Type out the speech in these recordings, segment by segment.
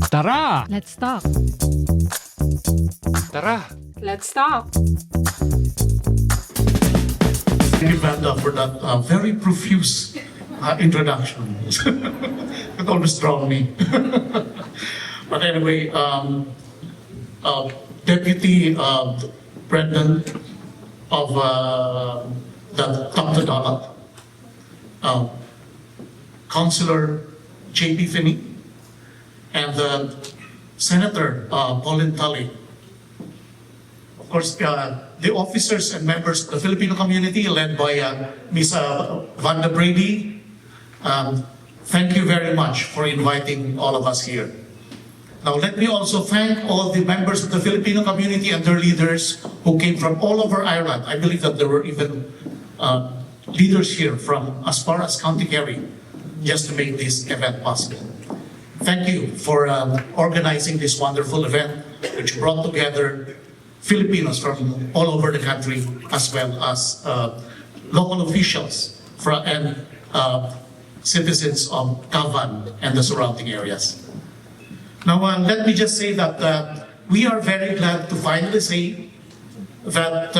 Tara! Let's talk. Tara! Let's talk. Thank you, Vanda, for that very profuse introduction. It always drawn me. But anyway, Deputy President of the Dr. Donald, Consular J.P. Finney, and Senator Pauline Tully. Of course, the officers and members of the Filipino community led by Miss Vanda Brady. Thank you very much for inviting all of us here. Now, let me also thank all the members of the Filipino community and their leaders who came from all over Ireland. I believe that there were even leaders here from as far as County Kerry just to make this event possible. Thank you for organizing this wonderful event, which brought together Filipinos from all over the country, as well as local officials and citizens of Cavan and the surrounding areas. Now, let me just say that we are very glad to finally say that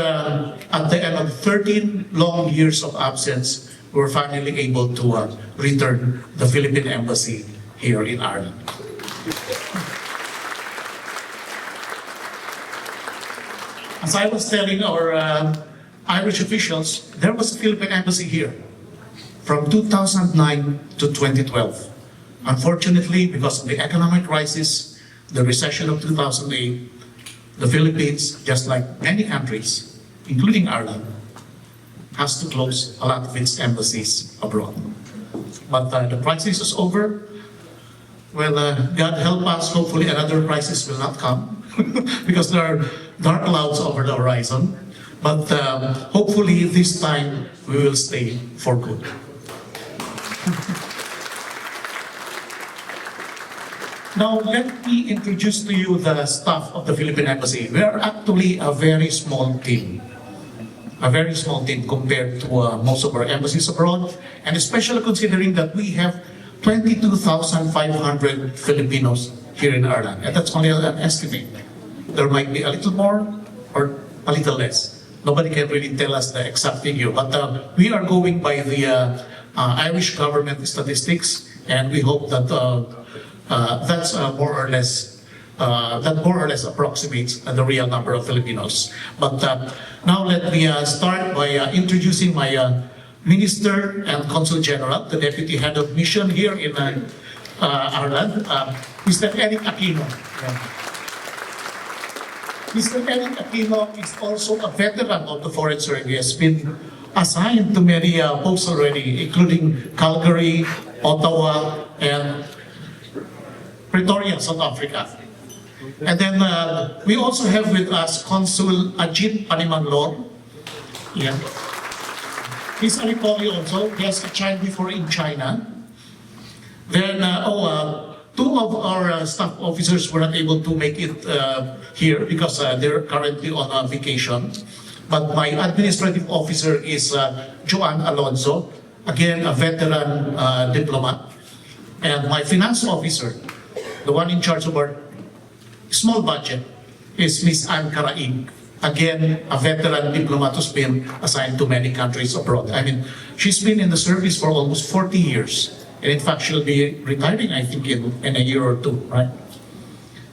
at the end of 13 long years of absence, we're finally able to return the Philippine Embassy here in Ireland. As I was telling our Irish officials, there was a Philippine Embassy here from 2009 to 2012. Unfortunately, because of the economic crisis, the recession of 2008, the Philippines, just like many countries, including Ireland, has to close a lot of its embassies abroad. But the crisis is over. Well, God help us, hopefully another crisis will not come because there are dark clouds over the horizon. But hopefully this time we will stay for good. Now, let me introduce to you the staff of the Philippine Embassy. We are actually a very small team. A very small team compared to most of our embassies abroad, and especially considering that we have 22,500 Filipinos here in Ireland. And that's only an estimate. There might be a little more or a little less. Nobody can really tell us the exact figure, but we are going by the Irish government statistics, and we hope that that's more or less approximates the real number of Filipinos. But now let me start by introducing my Minister and Consul General, the Deputy Head of Mission here in Ireland, Mr. Eric Aquino. Mr. Eric Aquino is also a veteran of the Foreign Service. He has been assigned to many posts already, including Calgary, Ottawa, and Pretoria, South Africa. And then we also have with us Consul Ajit Panimanglor. Yeah. He's a Ripoli also. He has a child before in China. Then, two of our staff officers were not able to make it here because they're currently on a vacation. But my administrative officer is Joanne Alonzo, again a veteran diplomat. And my finance officer, the one in charge of our small budget, is Miss Anne Caraig, again a veteran diplomat who's been assigned to many countries abroad. I mean, she's been in the service for almost 40 years. And in fact, she'll be retiring, I think, in a year or two, right?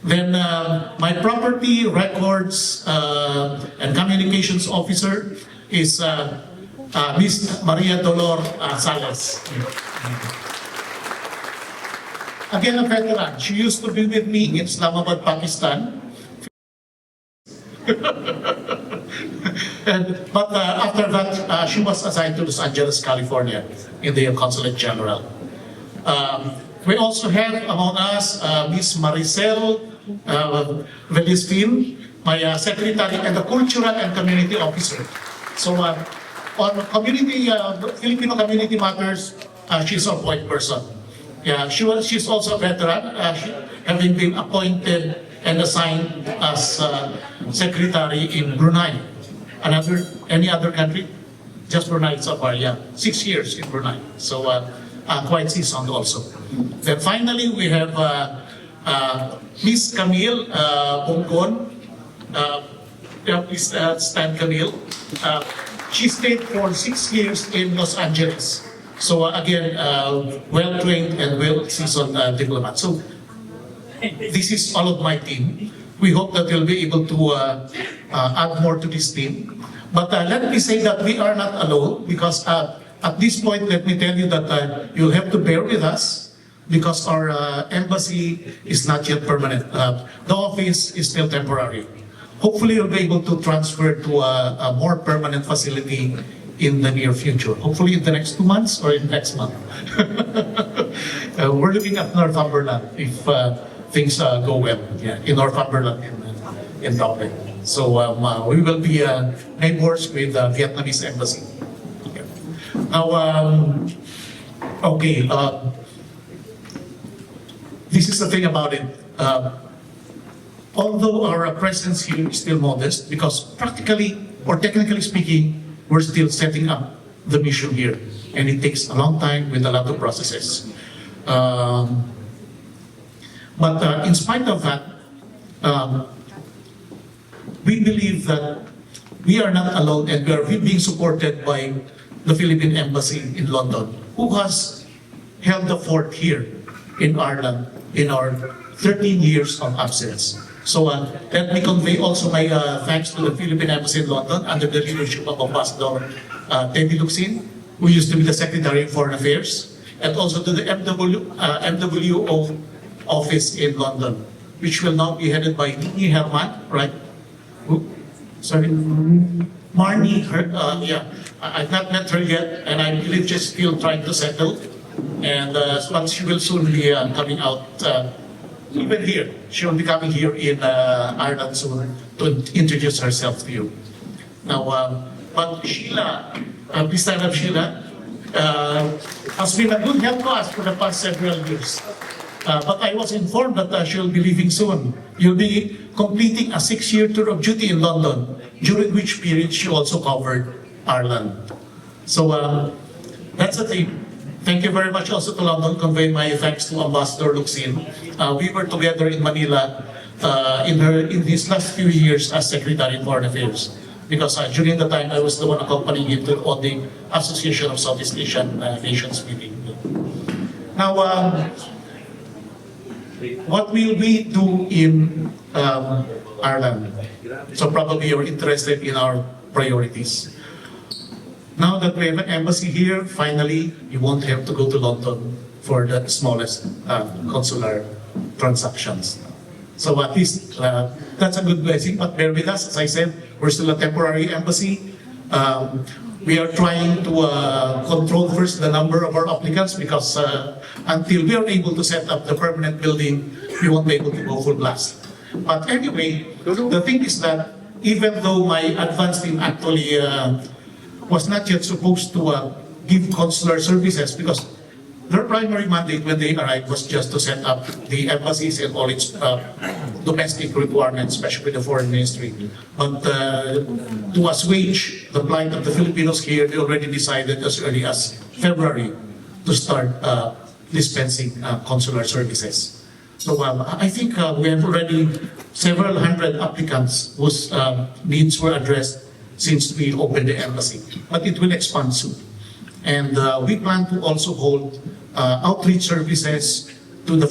Then my property, records, and communications officer is Miss Maria Dolor Salas. Again, a veteran. She used to be with me in Islamabad, Pakistan. But after that, she was assigned to Los Angeles, California, in the Consulate General. We also have among us Miss Maricel Velisfil, my secretary and the Cultural and Community Officer. So on community, Filipino community matters, she's a point person. Yeah, she's also a veteran, having been appointed and assigned as secretary in Brunei. Any other country? Just Brunei so far, yeah. 6 years in Brunei. So quite seasoned also. Then finally, we have Miss Camille Bongkon, please stand, Camille. She stayed for 6 years in Los Angeles. So again, well-trained and well-seasoned diplomat. So this is all of my team. We hope that we'll be able to add more to this team. But let me say that we are not alone, because at this point, let me tell you that you'll have to bear with us, because our embassy is not yet permanent. The office is still temporary. Hopefully, you'll be able to transfer to a more permanent facility in the near future. Hopefully in the next 2 months or in next month. We're looking at Northumberland if things go well, in Northumberland in Dublin. So we will be neighbors with the Vietnamese embassy. Yeah. Now, okay, this is the thing about it. Although our presence here is still modest, because practically or technically speaking, we're still setting up the mission here, and it takes a long time with a lot of processes. But in spite of that, we believe that we are not alone, and we are being supported by the Philippine Embassy in London, who has held the fort here in Ireland in our 13 years of absence. So let me convey also my thanks to the Philippine Embassy in London under the leadership of Ambassador Teddy Luxin, who used to be the Secretary of Foreign Affairs, and also to the MWO office in London, which will now be headed by Nini Herman, right? Sorry, Marnie, I've not met her yet, and I believe she's still trying to settle. And but she will soon be coming out, even here. She will be coming here in Ireland soon to introduce herself to you. Now, but Sheila, please stand up, Sheila, has been a good help to us for the past several years. But I was informed that she'll be leaving soon. You'll be completing a 6-year tour of duty in London, during which period she also covered Ireland. So that's the thing. Thank you very much also to London. Convey my thanks to Ambassador Luxin. We were together in Manila in his last few years as Secretary of Foreign Affairs, because during the time I was the one accompanying him on the Association of Southeast Asian Nations meeting. Now, what will we do in Ireland? So probably you're interested in our priorities. Now that we have an embassy here, finally, you won't have to go to London for the smallest consular transactions. So at least that's a good blessing, but bear with us. As I said, we're still a temporary embassy. We are trying to control first the number of our applicants, because until we are able to set up the permanent building, we won't be able to go full blast. But anyway, the thing is that even though my advance team actually was not yet supposed to give consular services, because their primary mandate when they arrived was just to set up the embassies and all its domestic requirements, especially the foreign ministry. But to assuage the plight of the Filipinos here, they already decided as early as February to start dispensing consular services. So I think we have already several hundred applicants whose needs were addressed since we opened the embassy, but it will expand soon. And we plan to also hold outreach services to the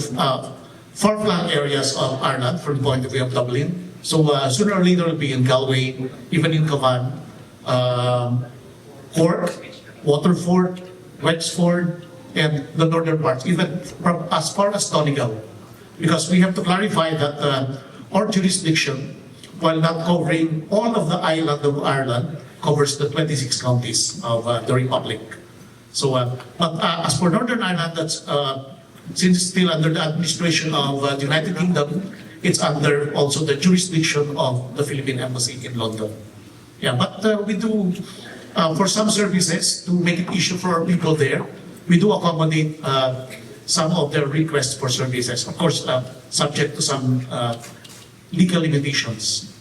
far-flung areas of Ireland from the point of view of Dublin. So sooner or later we'll be in Galway, even in Cavan, Cork, Waterford, Wexford, and the northern parts, even from as far as Donegal. Because we have to clarify that our jurisdiction, while not covering all of the island of Ireland, covers the 26 counties of the Republic. So, but as for Northern Ireland, that's since it's still under the administration of the United Kingdom, it's under also the jurisdiction of the Philippine Embassy in London. Yeah, but we do, for some services, to make it easier for our people there, we do accommodate some of their requests for services. Of course, subject to some legal limitations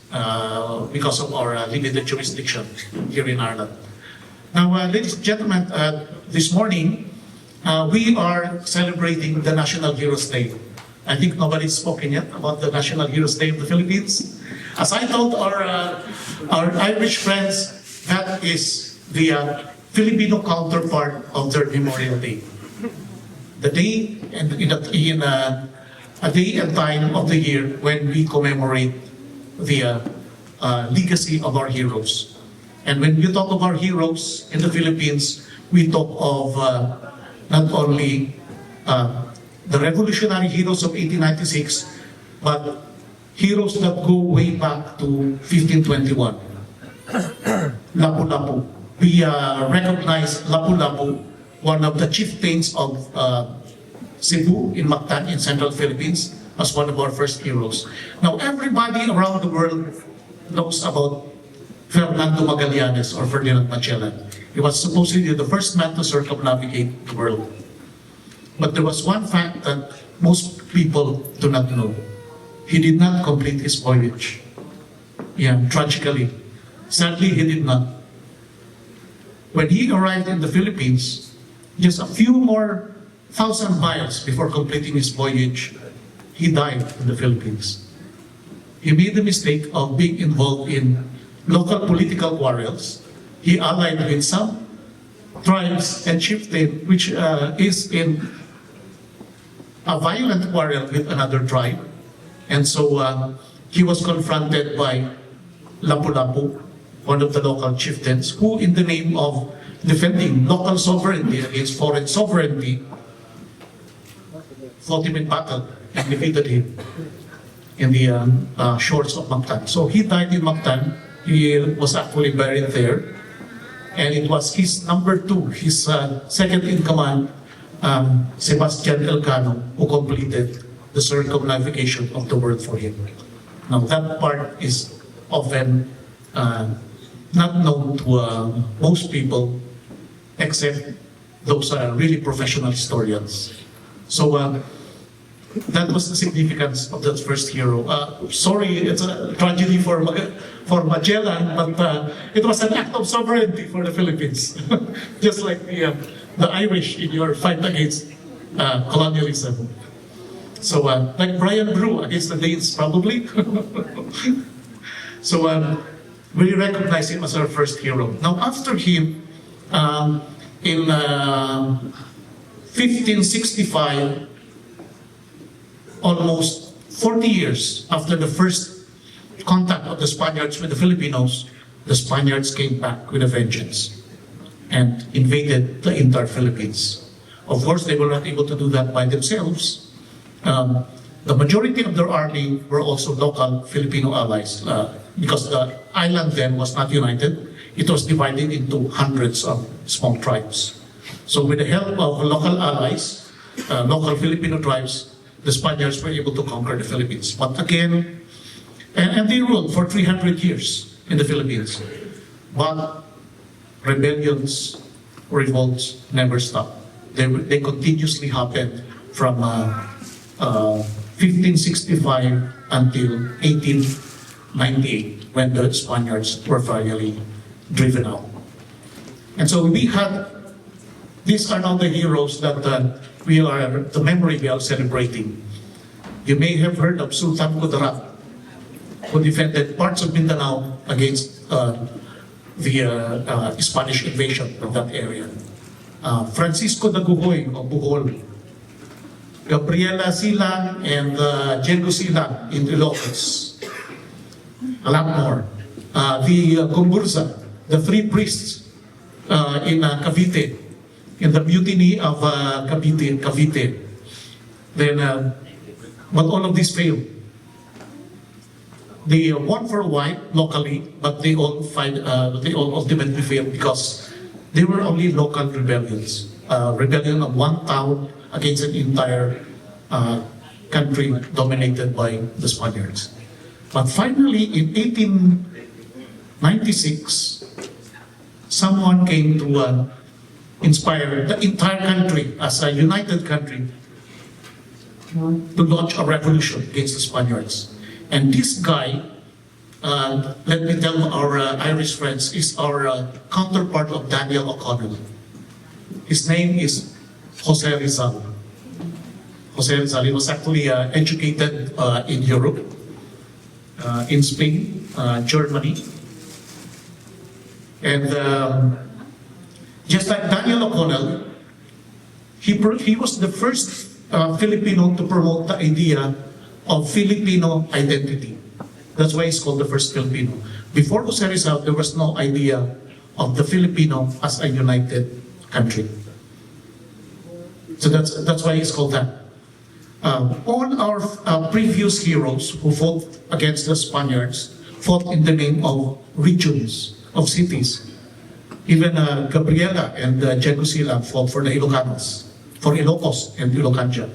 because of our limited jurisdiction here in Ireland. Now, ladies and gentlemen, this morning we are celebrating the National Heroes Day. I think nobody's spoken yet about the National Heroes Day of the Philippines. As I told our Irish friends, that is the Filipino counterpart of their Memorial Day. The day and in a day and time of the year when we commemorate the legacy of our heroes. And when we talk of our heroes in the Philippines, we talk of not only the revolutionary heroes of 1896, but heroes that go way back to 1521. Lapu-Lapu. We recognize Lapu-Lapu, one of the chieftains of Cebu in Mactan in Central Philippines, as one of our first heroes. Now, everybody around the world knows about Fernando Magallanes or Ferdinand Magellan. He was supposedly the first man to circumnavigate the world. But there was one fact that most people do not know. He did not complete his voyage. Yeah, tragically. Sadly, he did not. When he arrived in the Philippines, just a few more thousand miles before completing his voyage, he died in the Philippines. He made the mistake of being involved in local political quarrels. He allied with some tribes and chieftain, which is in a violent quarrel with another tribe. And so he was confronted by Lapu-Lapu, one of the local chieftains, who in the name of defending local sovereignty against foreign sovereignty, fought him in battle and defeated him in the shores of Mactan. So he died in Mactan. He was actually buried there. And it was his number two, his second in command, Sebastian Elcano, who completed the circumnavigation of the world for him. Now that part is often not known to most people, except those really professional historians. So that was the significance of that first hero. Sorry, it's a tragedy for Magellan, but it was an act of sovereignty for the Philippines, just like the Irish in your fight against colonialism. So like Brian Brew against the Danes, probably. So we recognize him as our first hero. Now after him, in 1565, almost 40 years after the first contact of the Spaniards with the Filipinos, the Spaniards came back with a vengeance and invaded the entire Philippines. Of course, they were not able to do that by themselves. The majority of their army were also local Filipino allies, because the island then was not united. It was divided into hundreds of small tribes. So with the help of local allies, local Filipino tribes, the Spaniards were able to conquer the Philippines. But again, and they ruled for 300 years in the Philippines. But rebellions, revolts never stopped. They continuously happened from 1565 until 1898, when the Spaniards were finally driven out. And so we had, these are now the heroes that the memory we are celebrating. You may have heard of Sultan Kudarat, who defended parts of Mindanao against the Spanish invasion of that area. Francisco de Gogoy of Bohol, Gabriela Silang and Diego Silang in Ilocos. A lot more. The Gomburza, the three priests in Cavite, in the mutiny of Cavite. Then, but all of this failed. They won for a while locally, but they all ultimately failed because they were only local rebellions. Rebellion of one town against an entire country dominated by the Spaniards. But finally, in 1896, someone came to inspire the entire country as a united country to launch a revolution against the Spaniards. And this guy, let me tell our Irish friends, is our counterpart of Daniel O'Connell. His name is Jose Rizal. Jose Rizal. He was actually educated in Europe, in Spain, Germany. And just like Daniel O'Connell, he was the first Filipino to promote the idea of Filipino identity. That's why he's called the first Filipino. Before Jose Rizal, there was no idea of the Filipino as a united country. So that's why he's called that. All our previous heroes who fought against the Spaniards fought in the name of regions, of cities. Even Gabriela and Jegusila fought for the Ilocanos, for Ilocos and Ilocandia.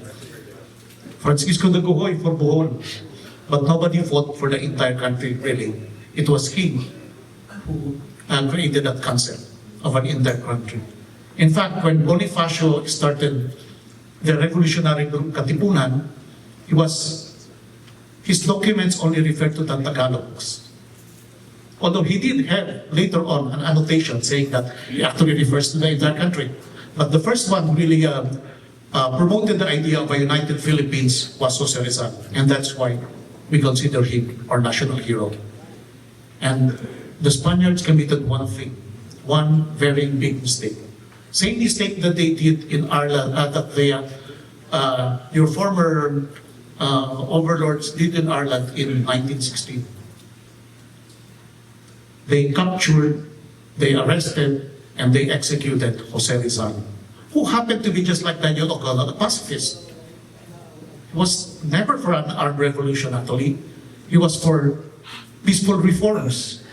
Francisco de Gojoy for Bohol. But nobody fought for the entire country, really. It was he who created that concept of an entire country. In fact, when Bonifacio started the revolutionary group Katipunan, his documents only refer to the Tagalogs. Although he did have later on an annotation saying that he actually refers to the entire country. But the first one really promoted the idea of a united Philippines was Jose Rizal. And that's why we consider him our national hero. And the Spaniards committed one thing, one very big mistake. Same mistake that they did in Ireland, your former overlords did in Ireland in 1916. They captured, they arrested, and they executed Jose Rizal, who happened to be just like Daniel O'Connell, a pacifist. He was never for an armed revolution, actually. He was for peaceful reforms.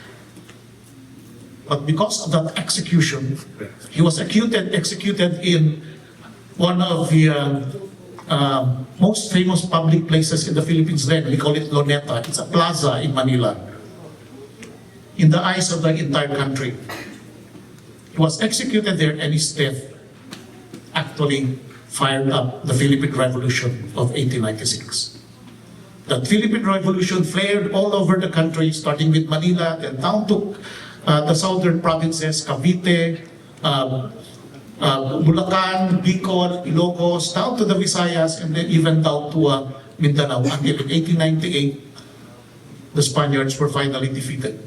But because of that execution, he was executed in one of the most famous public places in the Philippines then. We call it Luneta. It's a plaza in Manila. In the eyes of the entire country. He was executed there, and his death actually fired up the Philippine Revolution of 1896. The Philippine Revolution flared all over the country, starting with Manila, then down to the southern provinces, Cavite, Bulacan, Bicol, Ilocos, down to the Visayas, and then even down to Mindanao. Until in 1898, the Spaniards were finally defeated.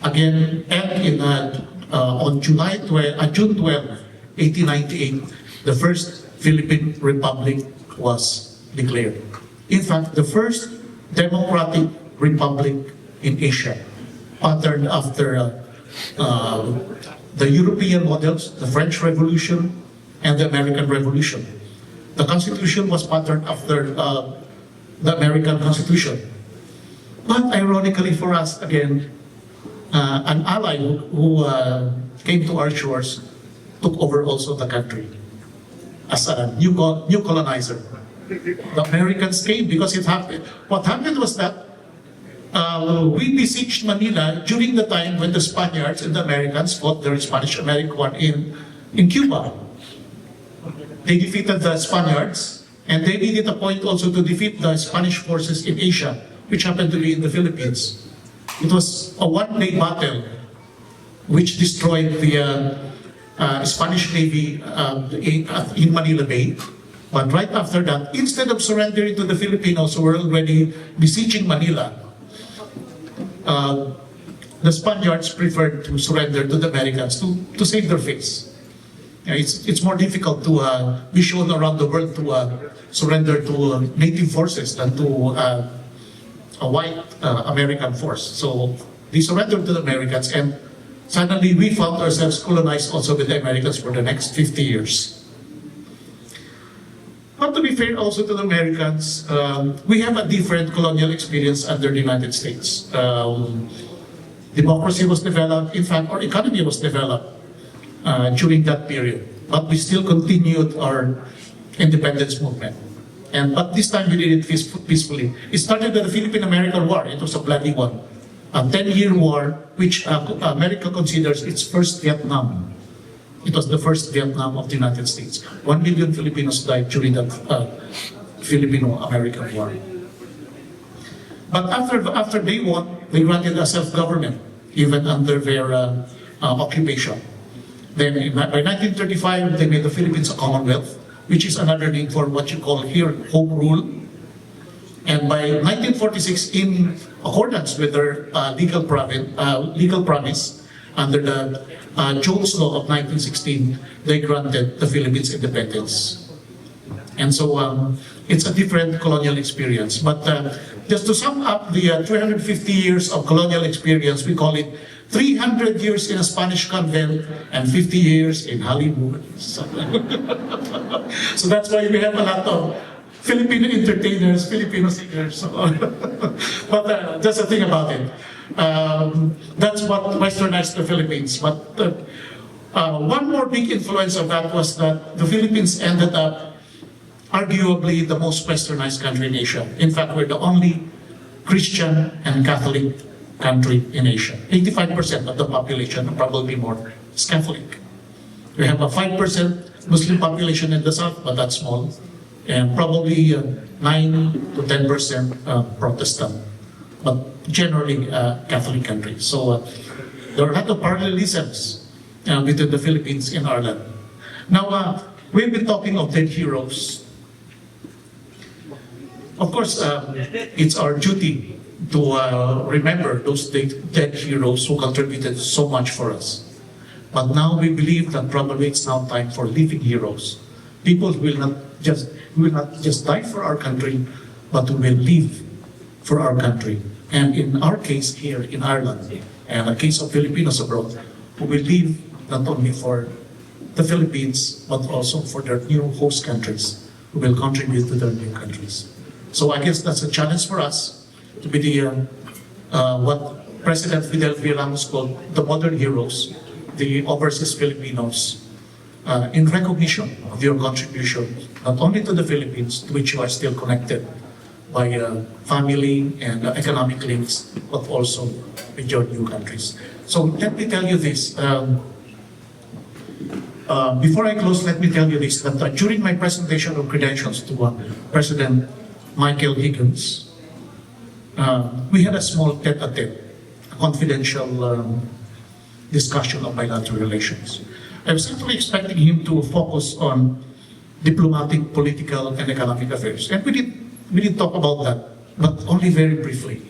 Again, and on June 12, 1898, the first Philippine Republic was declared. In fact, the first democratic republic in Asia, patterned after the European models, the French Revolution and the American Revolution. The Constitution was patterned after the American Constitution. But ironically for us, again, an ally who came to our shores took over also the country as a new colonizer. The Americans came because it happened. What happened was that we besieged Manila during the time when the Spaniards and the Americans fought the Spanish-American War in Cuba. They defeated the Spaniards, and they made it a point also to defeat the Spanish forces in Asia, which happened to be in the Philippines. It was a one-day battle which destroyed the Spanish Navy in Manila Bay. But right after that, instead of surrendering to the Filipinos who were already besieging Manila, the Spaniards preferred to surrender to the Americans to save their face. It's more difficult to be shown around the world to surrender to native forces than to a white American force. So they surrendered to the Americans, and suddenly we found ourselves colonized also with the Americans for the next 50 years. But to be fair also to the Americans, we have a different colonial experience under the United States. Democracy was developed, in fact, our economy was developed during that period. But we still continued our independence movement. But this time we did it peacefully. It started with the Philippine-American War. It was a bloody one. A 10-year war, which America considers its first Vietnam. It was the first Vietnam of the United States. 1 million Filipinos died during that Filipino-American War. But after they won, they granted a self-government, even under their occupation. Then by 1935, they made the Philippines a Commonwealth. which is another name for what you call here home rule. And by 1946, in accordance with their legal promise under the Jones Law of 1916, they granted the Philippines independence. And so it's a different colonial experience. But just to sum up the 350 years of colonial experience, we call it 300 years in a Spanish convent and 50 years in Hollywood. So that's why we have a lot of Filipino entertainers, Filipino singers. But that's the thing about it. That's what westernized the Philippines. But one more big influence of that was that the Philippines ended up arguably the most westernized country in Asia. In fact, we're the only Christian and Catholic country in Asia. 85% of the population, probably more, is Catholic. We have a 5% Muslim population in the south, but that's small. And probably 9 to 10% Protestant, but generally Catholic country. So there are a lot of parallelisms between the Philippines and Ireland. Now, we've been talking of dead heroes. Of course, it's our duty to remember those dead heroes who contributed so much for us. But now we believe that probably it's now time for living heroes. People who will not just die for our country, but who will live for our country. And in our case here in Ireland, and a case of Filipinos abroad, who will live not only for the Philippines, but also for their new host countries, who will contribute to their new countries. So I guess that's a challenge for us to be the what President Fidel V. Ramos called the modern heroes, the overseas Filipinos, in recognition of your contribution, not only to the Philippines, to which you are still connected by family and economic links, but also with your new countries. So let me tell you this. Before I close, let me tell you this, that during my presentation of credentials to President Michael Higgins, we had a small tete-a-tete, a confidential discussion of bilateral relations. I was simply expecting him to focus on diplomatic, political, and economic affairs. And we did talk about that, but only very briefly.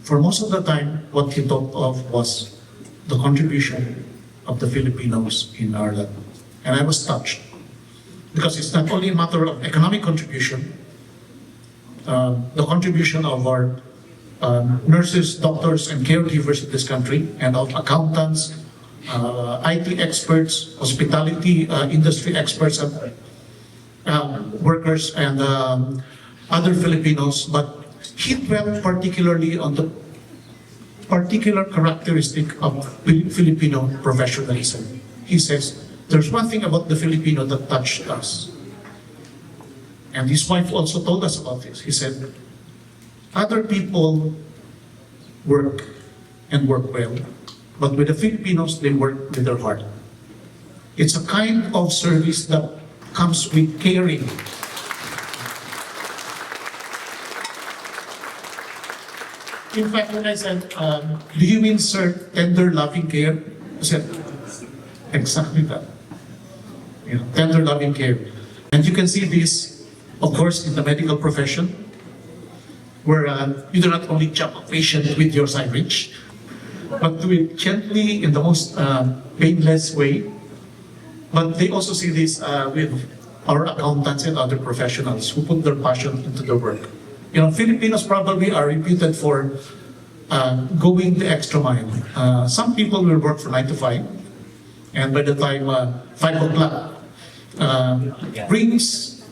For most of the time, what he talked of was the contribution of the Filipinos in Ireland. And I was touched, because it's not only a matter of economic contribution, the contribution of our nurses, doctors, and caregivers in this country, and of accountants, IT experts, hospitality industry experts, workers, and other Filipinos. But he dwelt particularly on the particular characteristic of Filipino professionalism. He says, there's one thing about the Filipino that touched us. And his wife also told us about this. He said, other people work and work well, but with the Filipinos, they work with their heart. It's a kind of service that comes with caring. In fact, when I said, do you mean, sir, tender, loving care? I said, exactly that. You know, tender, loving care. And you can see this, of course, in the medical profession, where you do not only jump a patient with your syringe, but do it gently in the most painless way. But they also see this with our accountants and other professionals who put their passion into their work. You know, Filipinos probably are reputed for going the extra mile. Some people will work from 9 to 5, and by the time 5 o'clock rings,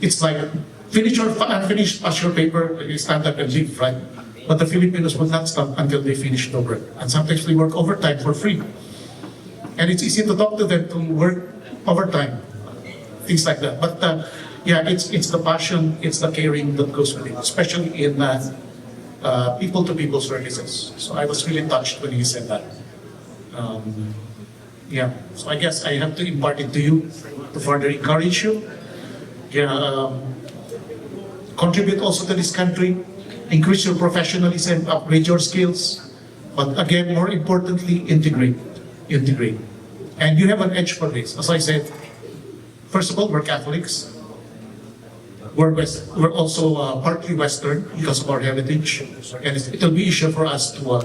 it's like finish or unfinished, pass your paper, you stand up and leave, right? But the Filipinos will not stop until they finish the work. And sometimes they work overtime for free. And it's easy to talk to them to work overtime, things like that. But yeah, it's the passion, it's the caring that goes with it, especially in people-to-people services. So I was really touched when he said that. Yeah, so I guess I have to impart it to you to further encourage you. Yeah, contribute also to this country, increase your professionalism, upgrade your skills, but again, more importantly, integrate. And you have an edge for this. As I said, First of all, we're Catholics. We're also partly Western because of our heritage, and it'll be easier for us to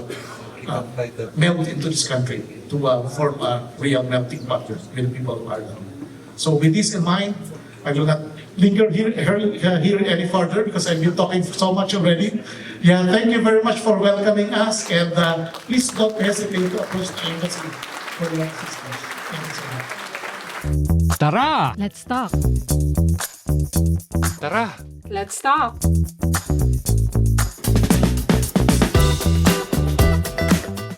melt into this country, to form a real melting pot with the people of Ireland. So with this in mind, I will not linger here any further because I've been talking so much already. Yeah, thank you very much for welcoming us, and please don't hesitate to approach the embassy for your assistance. Thank you so much. Tara! Let's talk. Tara! Let's talk.